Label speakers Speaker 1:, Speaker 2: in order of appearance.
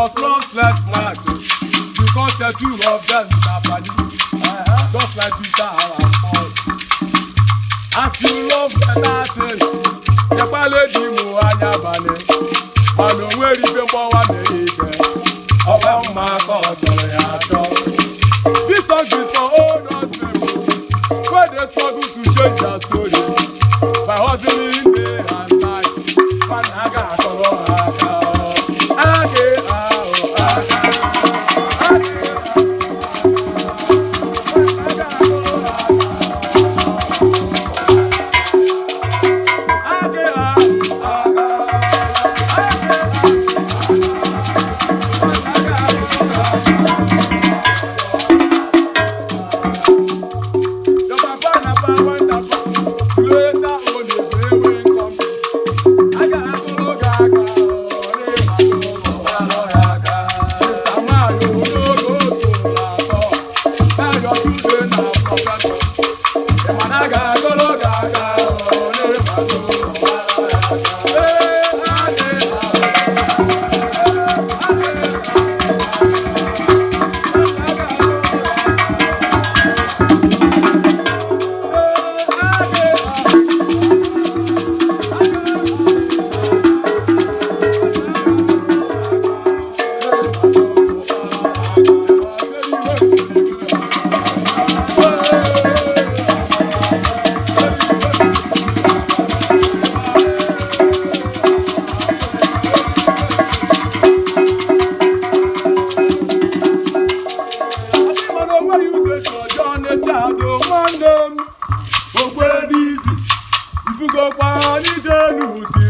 Speaker 1: was lost last night because the two of them are body, just like Peter and Paul. As you love better thing, the lady mo anyabane, and where you been born of my culture. This song is for all those people where they struggle to change their story by hustling day and night. When AkA if you go by Anyidon,